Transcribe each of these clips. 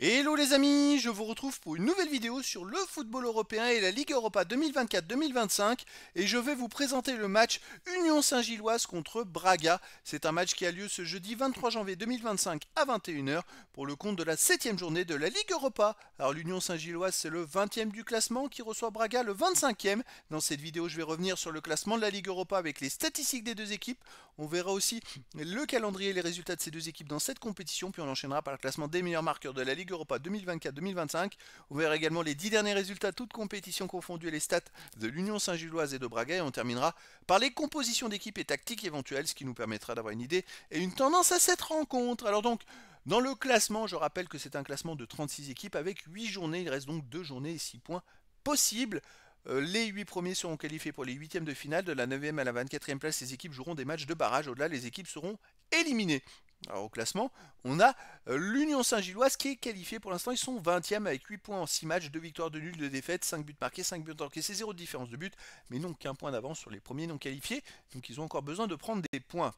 Hello les amis, je vous retrouve pour une nouvelle vidéo sur le football européen et la Ligue Europa 2024-2025 et je vais vous présenter le match Union Saint-Gilloise contre Braga. C'est un match qui a lieu ce jeudi 23 janvier 2025 à 21 h pour le compte de la 7e journée de la Ligue Europa. Alors l'Union Saint-Gilloise c'est le 20e du classement qui reçoit Braga le 25e. Dans cette vidéo je vais revenir sur le classement de la Ligue Europa avec les statistiques des deux équipes. On verra aussi le calendrier et les résultats de ces deux équipes dans cette compétition, puis on enchaînera par le classement des meilleurs marqueurs de la Ligue Europa 2024-2025. On verra également les 10 derniers résultats, toutes compétitions confondues, et les stats de l'Union Saint-Gilloise et de Braga, et on terminera par les compositions d'équipes et tactiques éventuelles, ce qui nous permettra d'avoir une idée et une tendance à cette rencontre. Alors donc, dans le classement, je rappelle que c'est un classement de 36 équipes avec 8 journées, il reste donc 2 journées et 6 points possibles. Les 8 premiers seront qualifiés pour les huitièmes de finale. De la 9e à la 24e place, les équipes joueront des matchs de barrage. Au-delà, les équipes seront éliminées. Alors au classement, on a l'Union Saint-Gilloise qui est qualifiée pour l'instant. Ils sont 20e avec 8 points en 6 matchs, 2 victoires, 2 nuls, 2 défaites, 5 buts marqués, 5 buts encaissés, 0 de différence de but, mais non qu'un point d'avance sur les premiers non qualifiés. Donc ils ont encore besoin de prendre des points.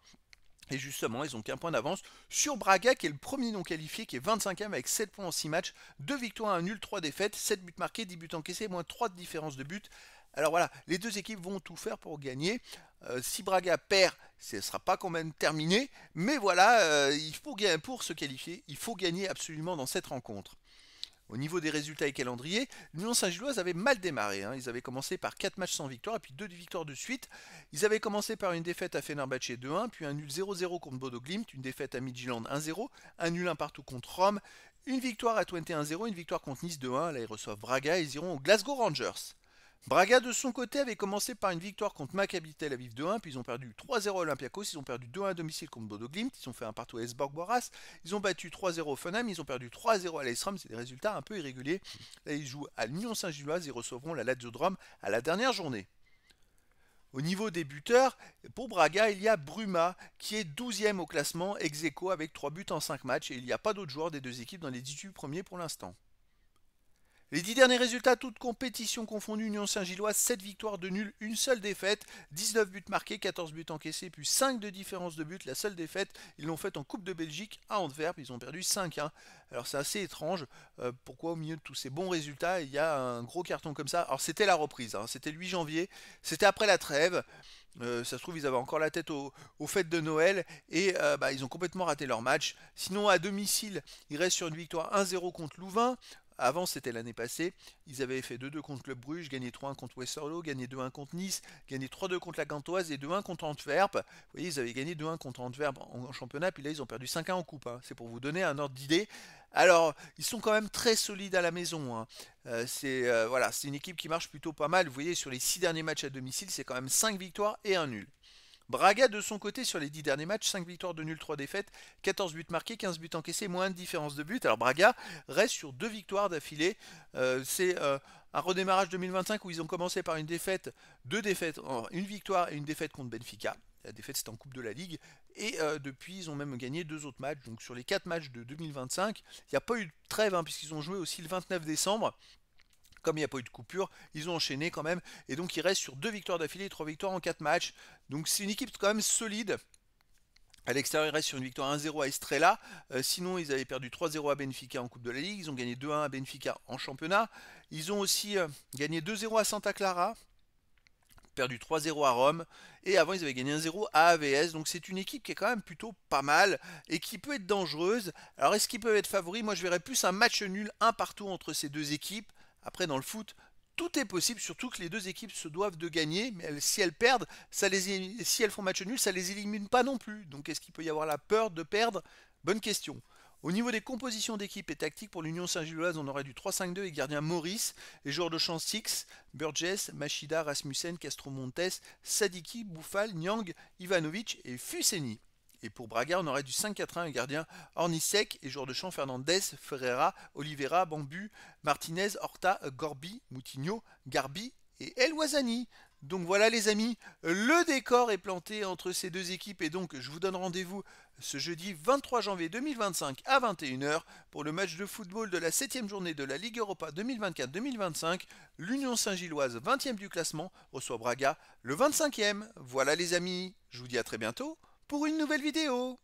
Et justement, ils ont qu'un point d'avance sur Braga, qui est le premier non qualifié, qui est 25e avec 7 points en 6 matchs, 2 victoires, 1 nul, 3 défaites, 7 buts marqués, 10 buts encaissés, moins 3 de différence de but. Alors voilà, les deux équipes vont tout faire pour gagner. Si Braga perd, ce ne sera pas quand même terminé. Mais voilà, pour se qualifier, il faut gagner absolument dans cette rencontre. Au niveau des résultats et calendrier, l'Union Saint-Gilloise avait mal démarré. Ils avaient commencé par 4 matchs sans victoire et puis 2 victoires de suite. Ils avaient commencé par une défaite à Fenerbahçe 2-1, puis un nul 0-0 contre Bodo Glimt, une défaite à Midtjylland 1-0, un nul 1 partout contre Rome, une victoire à Twente 1-0, une victoire contre Nice 2-1. Là, ils reçoivent Braga et ils iront aux Glasgow Rangers. Braga, de son côté, avait commencé par une victoire contre Maccabi Tel Aviv 2-1, puis ils ont perdu 3-0 à Olympiakos, ils ont perdu 2-1 à domicile contre Bodo Glimt, ils ont fait un partout à Esborg Boras, ils ont battu 3-0 au Funham, ils ont perdu 3-0 à l'Aisrom, c'est des résultats un peu irréguliers. Là, ils jouent à l'Union Saint-Gilloise et recevront la Lazio de Rome à la dernière journée. Au niveau des buteurs, pour Braga, il y a Bruma qui est 12e au classement, ex aequo avec 3 buts en 5 matchs, et il n'y a pas d'autres joueurs des deux équipes dans les 18 premiers pour l'instant. Les 10 derniers résultats, toutes compétitions confondues, Union Saint-Gilloise, 7 victoires, de nuls, une seule défaite, 19 buts marqués, 14 buts encaissés, puis 5 de différence de but. La seule défaite, ils l'ont faite en Coupe de Belgique à Antwerp, ils ont perdu 5-1. Alors c'est assez étrange, pourquoi au milieu de tous ces bons résultats, il y a un gros carton comme ça. Alors c'était la reprise, c'était le 8 janvier, c'était après la trêve. Ça se trouve, ils avaient encore la tête aux fêtes de Noël et ils ont complètement raté leur match. Sinon, à domicile, ils restent sur une victoire 1-0 contre Louvain. Avant, c'était l'année passée. Ils avaient fait 2-2 contre Club Bruges, gagné 3-1 contre Westerlo, gagné 2-1 contre Nice, gagné 3-2 contre la Gantoise et 2-1 contre Antwerp. Vous voyez, ils avaient gagné 2-1 contre Antwerp en championnat, puis là, ils ont perdu 5-1 en coupe. C'est pour vous donner un ordre d'idée. Alors, ils sont quand même très solides à la maison. Voilà, c'est une équipe qui marche plutôt pas mal. Vous voyez, sur les 6 derniers matchs à domicile, c'est quand même 5 victoires et un nul. Braga, de son côté, sur les 10 derniers matchs, 5 victoires, 2 nuls, 3 défaites, 14 buts marqués, 15 buts encaissés, moins de différence de but. Alors Braga reste sur 2 victoires d'affilée. C'est un redémarrage 2025 où ils ont commencé par une défaite, 2 défaites, une victoire et une défaite contre Benfica. La défaite c'était en Coupe de la Ligue. Et depuis, ils ont même gagné 2 autres matchs. Donc sur les 4 matchs de 2025, il n'y a pas eu de trêve puisqu'ils ont joué aussi le 29 décembre. Comme il n'y a pas eu de coupure, ils ont enchaîné quand même. Et donc, ils restent sur 2 victoires d'affilée et 3 victoires en 4 matchs. Donc, c'est une équipe quand même solide. À l'extérieur, ils restent sur une victoire 1-0 à Estrella. Sinon, ils avaient perdu 3-0 à Benfica en Coupe de la Ligue. Ils ont gagné 2-1 à Benfica en championnat. Ils ont aussi gagné 2-0 à Santa Clara, perdu 3-0 à Rome. Et avant, ils avaient gagné 1-0 à AVS. Donc, c'est une équipe qui est quand même plutôt pas mal et qui peut être dangereuse. Alors, est-ce qu'ils peuvent être favoris? Moi, je verrais plus un match nul, un partout entre ces deux équipes. Après, dans le foot, tout est possible, surtout que les deux équipes se doivent de gagner, mais si elles perdent, si elles font match nul, ça les élimine pas non plus. Donc est-ce qu'il peut y avoir la peur de perdre? Bonne question. Au niveau des compositions d'équipe et tactiques, pour l'Union Saint-Gilloise, on aurait du 3-5-2 et gardien Maurice, les joueurs de champ Six, Burgess, Machida, Rasmussen, Castro-Montes, Sadiki, Bouffal, Nyang, Ivanovic et Fuseni. Et pour Braga, on aurait du 5-4-1 et gardien Ornisek et joueurs de champ Fernandez, Ferreira, Oliveira, Bambu, Martinez, Horta, Gorbi, Moutinho, Garbi et El Ouazani. Donc voilà les amis, le décor est planté entre ces deux équipes et donc je vous donne rendez-vous ce jeudi 23 janvier 2025 à 21 h pour le match de football de la 7e journée de la Ligue Europa 2024-2025. L'Union Saint-Gilloise, 20e du classement, reçoit Braga le 25e. Voilà les amis, je vous dis à très bientôt pour une nouvelle vidéo.